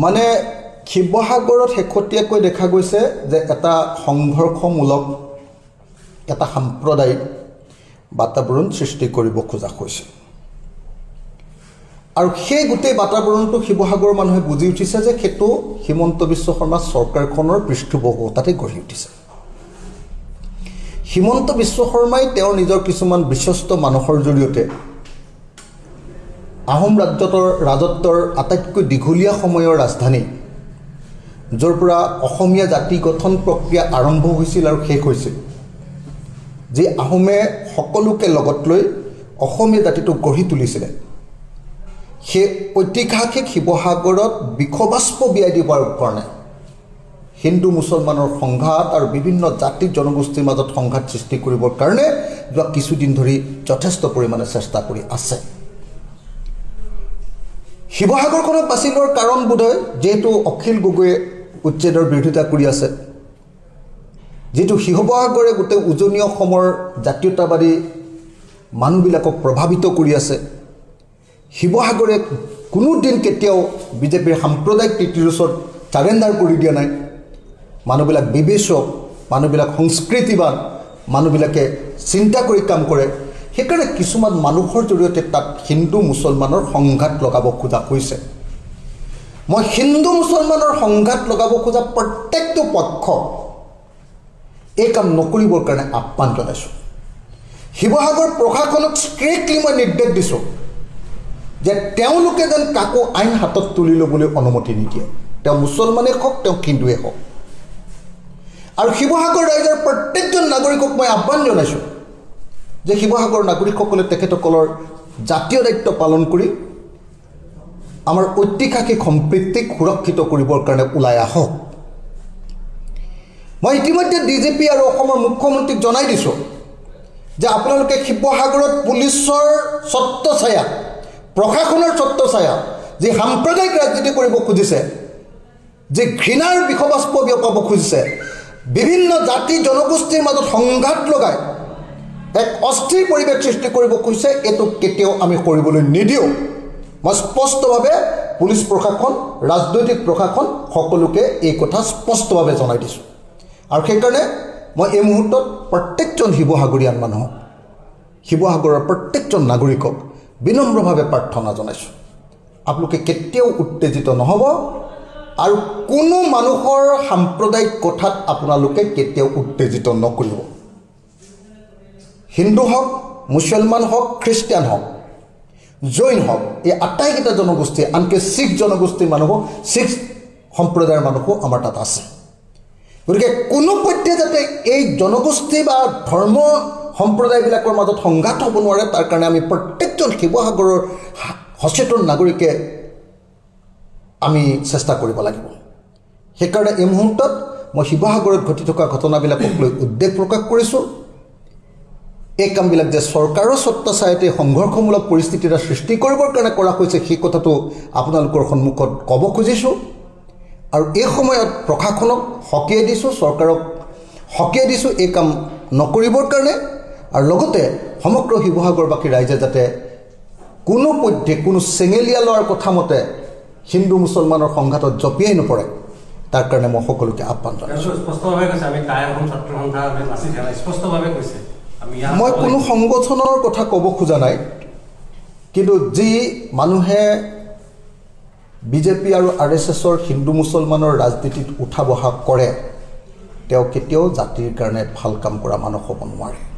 মানে শিৱসাগৰত শেহতীয়াকৈ দেখা গৈছে যে এটা সংঘৰ্ষমূলক এটা সাম্প্ৰদায়িক বাতাবৰণ সৃষ্টি কৰিব খোজা হৈছে আৰু সেই গোটেই বাতাবৰণটো শিৱসাগৰৰ মানুহে বুজি উঠিছে যে সেইটো হিমন্ত বিশ্ব শৰ্মা চৰকাৰখনৰ পৃষ্ঠপোষকতাতে গঢ়ি উঠিছে হিমন্ত বিশ্ব শৰ্মাই তেওঁৰ নিজৰ কিছুমান বিশ্বস্ত মানুহৰ জৰিয়তে আহোম ৰাজত্বৰ আটাইতকৈ দীঘলীয়া সময়ৰ ৰাজধানী য'ৰ পৰা অসমীয়া জাতি গঠন প্ৰক্ৰিয়া আৰম্ভ হৈছিল আৰু শেষ হৈছিল যে আহোমে সকলোকে লগত লৈ অসমীয়া জাতিটো গঢ়ি তুলিছিলে সেই ঐতিহাসিক শিৱসাগৰত বিখবাস্প বিয়াই দিবৰ কাৰণে হিন্দু মুছলমানৰ সংঘাত আৰু বিভিন্ন জাতি জনগোষ্ঠীৰ মাজত সংঘাত সৃষ্টি কৰিবৰ কাৰণে যোৱা কিছুদিন ধৰি যথেষ্ট পৰিমাণে চেষ্টা কৰি আছে শিৱসাগৰখনক বাছি লোৱাৰ কাৰণ বোধহয় যেহেতু অখিল গগৈয়ে উচ্ছেদৰ বিৰোধিতা কৰি আছে যেহেতু শিৱসাগৰে গোটেই উজনি অসমৰ জাতীয়তাবাদী মানুহবিলাকক প্ৰভাৱিত কৰি আছে শিৱসাগৰে কোনোদিন কেতিয়াও বিজেপিৰ সাম্প্ৰদায়িক নীতিৰ ওচৰত চাৰেণ্ডাৰ কৰি দিয়া নাই মানুহবিলাক বিবেচক মানুহবিলাক সংস্কৃতিবান মানুহবিলাকে চিন্তা কৰি কাম কৰে সেইকাৰণে কিছুমান মানুহৰ জৰিয়তে তাত হিন্দু মুছলমানৰ সংঘাত লগাব খোজা হৈছে মই হিন্দু মুছলমানৰ সংঘাত লগাব খোজা প্ৰত্যেকটো পক্ষ এই কাম নকৰিবৰ কাৰণে আহ্বান জনাইছোঁ শিৱসাগৰ প্ৰশাসনক ষ্ট্ৰিক্টলি মই নিৰ্দেশ দিছোঁ যে তেওঁলোকে যেন কাকো আইন হাতত তুলি ল'বলৈ অনুমতি নিদিয়ে তেওঁ মুছলমানেই হওক তেওঁ হিন্দুৱে হওক আৰু শিৱসাগৰ ৰাইজৰ প্ৰত্যেকজন নাগৰিকক মই আহ্বান জনাইছোঁ যে শিৱসাগৰ নাগৰিকসকলে তেখেতসকলৰ জাতীয় দায়িত্ব পালন কৰি আমাৰ ঐতিহাসিক সম্প্ৰীতিক সুৰক্ষিত কৰিবৰ কাৰণে ওলাই আহক মই ইতিমধ্যে ডিজিপি আৰু অসমৰ মুখ্যমন্ত্ৰীক জনাই দিছোঁ যে আপোনালোকে শিৱসাগৰত পুলিচৰ ছত্ৰছায়া প্ৰশাসনৰ ছত্ৰছায়া যি সাম্প্ৰদায়িক ৰাজনীতি কৰিব খুজিছে যে ঘৃণাৰ বিখবাস্প বিয়পাব খুজিছে বিভিন্ন জাতি জনগোষ্ঠীৰ মাজত সংঘাত লগাই এক অস্থিৰ পৰিৱেশ সৃষ্টি কৰিব খুজিছে এইটো কেতিয়াও আমি কৰিবলৈ নিদিওঁ মই স্পষ্টভাৱে পুলিচ প্ৰশাসন ৰাজনৈতিক প্ৰশাসন সকলোকে এই কথা স্পষ্টভাৱে জনাই দিছোঁ আৰু সেইকাৰণে মই এই মুহূৰ্তত প্ৰত্যেকজন শিৱসাগৰীয়ান মানুহক শিৱসাগৰৰ প্ৰত্যেকজন নাগৰিকক বিনম্ৰভাৱে প্ৰাৰ্থনা জনাইছোঁ আপোনালোকে কেতিয়াও উত্তেজিত নহ'ব আৰু কোনো মানুহৰ সাম্প্ৰদায়িক কথাত আপোনালোকে কেতিয়াও উত্তেজিত নকৰিব হিন্দু হওক মুছলমান হওক খ্ৰীষ্টিয়ান হওক জৈন হওক এই আটাইকেইটা জনগোষ্ঠী আনকি শিখ জনগোষ্ঠীৰ মানুহো শিখ সম্প্ৰদায়ৰ মানুহো আমাৰ তাত আছে গতিকে কোনো পধ্যে যাতে এই জনগোষ্ঠী বা ধৰ্ম সম্প্ৰদায়বিলাকৰ মাজত সংঘাত হ'ব নোৱাৰে তাৰ কাৰণে আমি প্ৰত্যেকজন শিৱসাগৰৰ সচেতন নাগৰিকে আমি চেষ্টা কৰিব লাগিব সেইকাৰণে এই মুহূৰ্তত মই শিৱসাগৰত ঘটি থকা ঘটনাবিলাকক লৈ উদ্বেগ প্ৰকাশ কৰিছোঁ এই কামবিলাক যে চৰকাৰৰ ছত্ৰছায়াতে সংঘৰ্ষমূলক পৰিস্থিতি এটা সৃষ্টি কৰিবৰ কাৰণে কৰা হৈছে সেই কথাটো আপোনালোকৰ সন্মুখত ক'ব খুজিছোঁ আৰু এই সময়ত প্ৰশাসনক সকীয়াই দিছোঁ চৰকাৰক সকীয়াই দিছোঁ এই কাম নকৰিবৰ কাৰণে আৰু লগতে সমগ্ৰ শিৱসাগৰবাসী ৰাইজে যাতে কোনো পধ্যে কোনো চেঙেলীয়া লোৱাৰ কথা মতে হিন্দু মুছলমানৰ সংঘাতত জঁপিয়াই নপৰে তাৰ কাৰণে মই সকলোকে আহ্বান জনাইছোঁ মই কোনো সংগঠনৰ কথা ক'ব খোজা নাই কিন্তু যি মানুহে বিজেপি আৰু RSSৰ হিন্দু মুছলমানৰ ৰাজনীতিত উঠা বহা কৰে তেওঁ কেতিয়াও জাতিৰ কাৰণে ভাল কাম কৰা মানুহ হ'ব নোৱাৰে